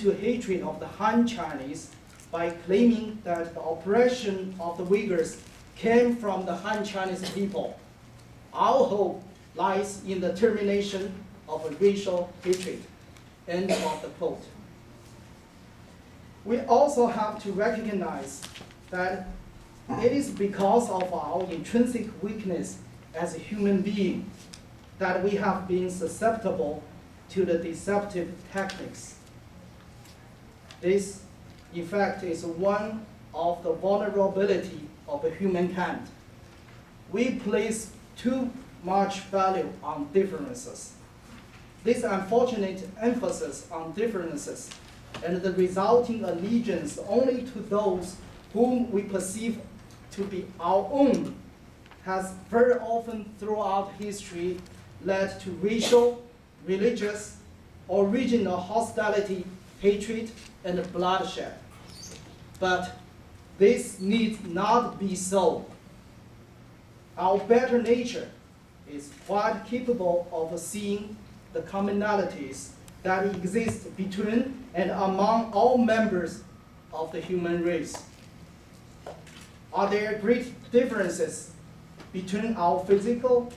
into hatred of the Han Chinese by claiming that the oppression of the Uyghurs came from the Han Chinese people. Our hope lies in the termination of racial hatred. End of the quote. We also have to recognize that it is because of our intrinsic weakness as a human being that we have been susceptible to the deceptive techniques. This, in fact, is one of the vulnerability of humankind. We place too much value on differences. This unfortunate emphasis on differences and the resulting allegiance only to those whom we perceive to be our own has very often throughout history led to racial, religious, or regional hostility, hatred, and bloodshed. But this need not be so. Our better nature is quite capable of seeing the commonalities that exist between and among all members of the human race. Are there great differences between our physical,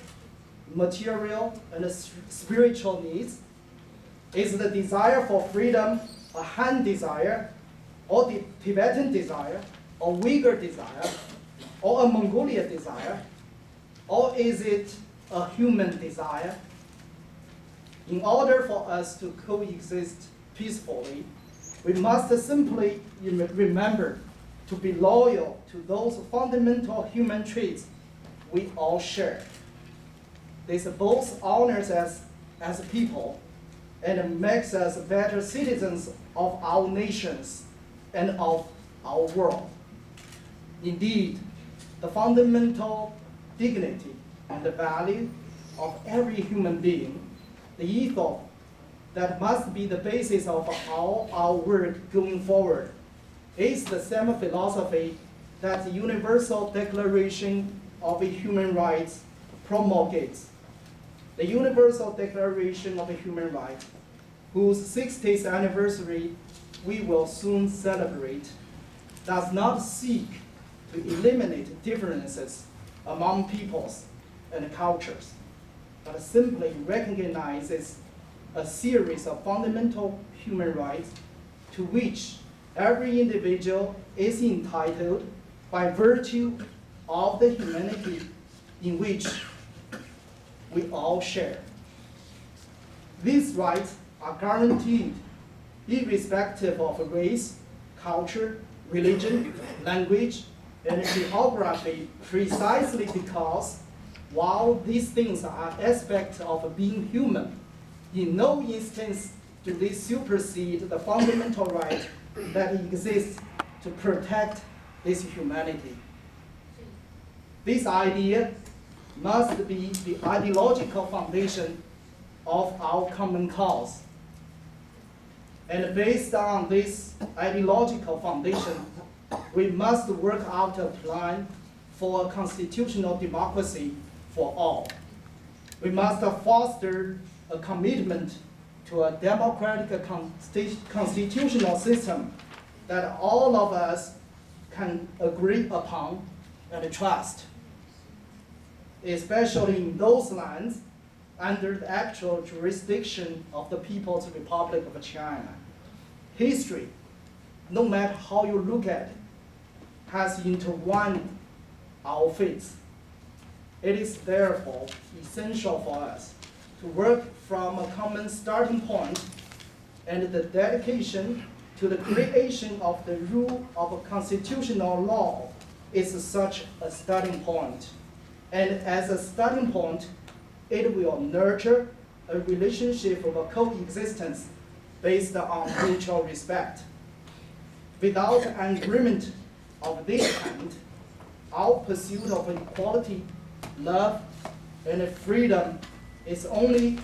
material, and spiritual needs? Is the desire for freedom a Han desire, or the Tibetan desire, or Uyghur desire, or a Mongolia desire, or is it a human desire? In order for us to coexist peacefully, we must simply remember to be loyal to those fundamental human traits we all share. This both honors us as people and makes us better citizens of our nations and of our world. Indeed, the fundamental dignity and the value of every human being, the ethos that must be the basis of all our work going forward, is the same philosophy that the Universal Declaration of Human Rights promulgates. The Universal Declaration of Human Rights, whose 60th anniversary we will soon celebrate, does not seek to eliminate differences among peoples and cultures, but simply recognizes a series of fundamental human rights to which every individual is entitled by virtue of the humanity in which we all share. These rights are guaranteed irrespective of race, culture, religion, language, and geography, precisely because while these things are aspects of being human, in no instance do they supersede the fundamental right that exists to protect this humanity. This idea must be the ideological foundation of our common cause. And based on this ideological foundation, we must work out a plan for a constitutional democracy for all. We must foster a commitment to a democratic constitutional system that all of us can agree upon and trust, especially in those lands under the actual jurisdiction of the People's Republic of China. History, no matter how you look at it, has intertwined our fates. It is therefore essential for us to work from a common starting point, and the dedication to the creation of the rule of a constitutional law is such a starting point. And as a starting point, it will nurture a relationship of a coexistence based on mutual respect. Without an agreement of this kind, our pursuit of equality, love, and freedom is only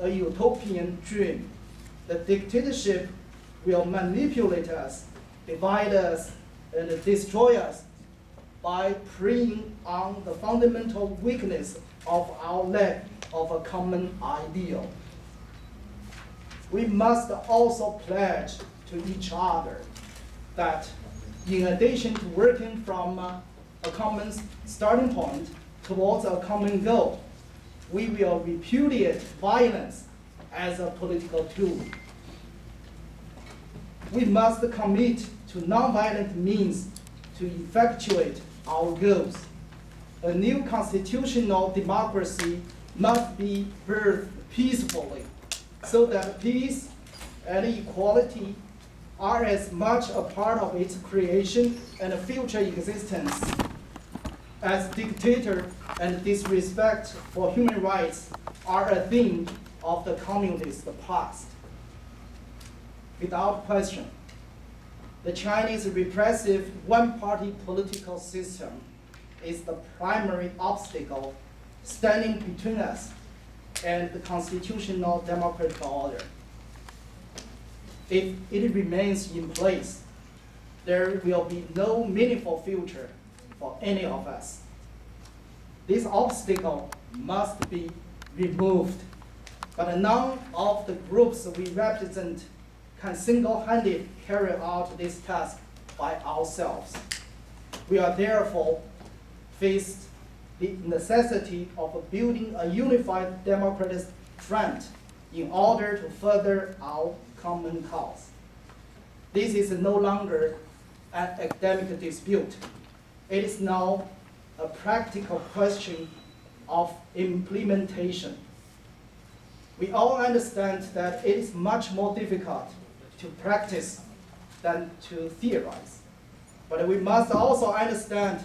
a utopian dream. The dictatorship will manipulate us, divide us, and destroy us by preying on the fundamental weakness of our lack of a common ideal. We must also pledge to each other. That in addition to working from a common starting point towards a common goal, we will repudiate violence as a political tool. We must commit to nonviolent means to effectuate our goals. A new constitutional democracy must be birthed peacefully, so that peace and equality are as much a part of its creation and future existence as dictator and disrespect for human rights are a theme of the communist past. Without question, the Chinese repressive one-party political system is the primary obstacle standing between us and the constitutional democratic order. If it remains in place, there will be no meaningful future for any of us. This obstacle must be removed, but none of the groups we represent can single-handedly carry out this task by ourselves. We are therefore faced the necessity of building a unified democratic front in order to further our common cause. This is no longer an academic dispute. It is now a practical question of implementation. We all understand that it is much more difficult to practice than to theorize. But we must also understand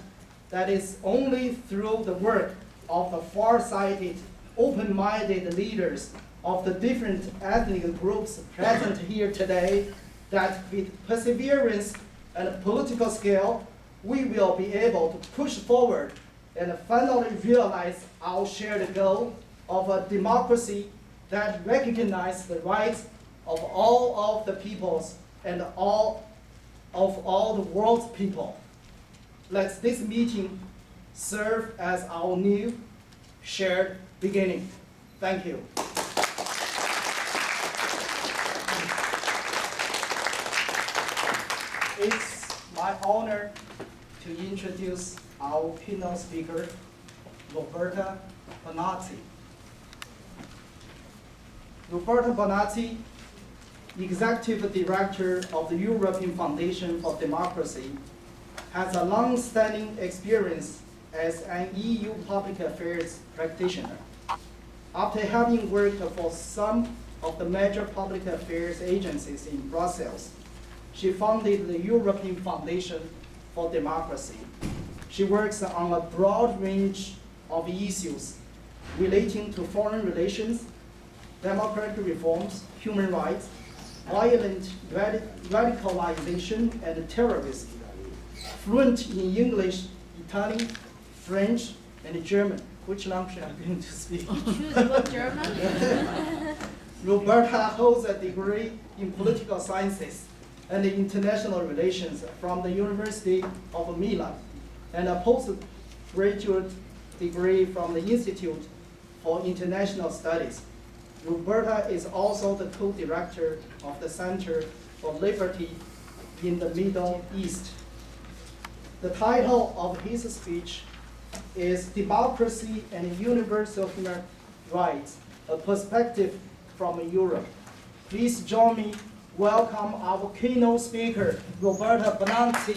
that it's only through the work of the far-sighted, open-minded leaders of the different ethnic groups present here today that with perseverance and political skill, we will be able to push forward and finally realize our shared goal of a democracy that recognizes the rights of all of the peoples and all the world's people. Let this meeting serve as our new shared beginning. Thank you. It's my honor to introduce our keynote speaker, Roberta Bonazzi. Roberta Bonazzi, Executive Director of the European Foundation for Democracy, has a long-standing experience as an EU public affairs practitioner. After having worked for some of the major public affairs agencies in Brussels, she founded the European Foundation for Democracy. She works on a broad range of issues relating to foreign relations, democratic reforms, human rights, violent radicalization, and terrorism. Fluent in English, Italian, French, and German. Which language are you going to speak? Choose what German? Roberta holds a degree in political sciences and international relations from the University of Milan and a postgraduate degree from the Institute for International Studies. Roberta is also the co-director of the Center for Liberty in the Middle East. The title of his speech is Democracy and Universal Human Rights, a Perspective from Europe. Please join me welcome our keynote speaker, Roberta Bonazzi.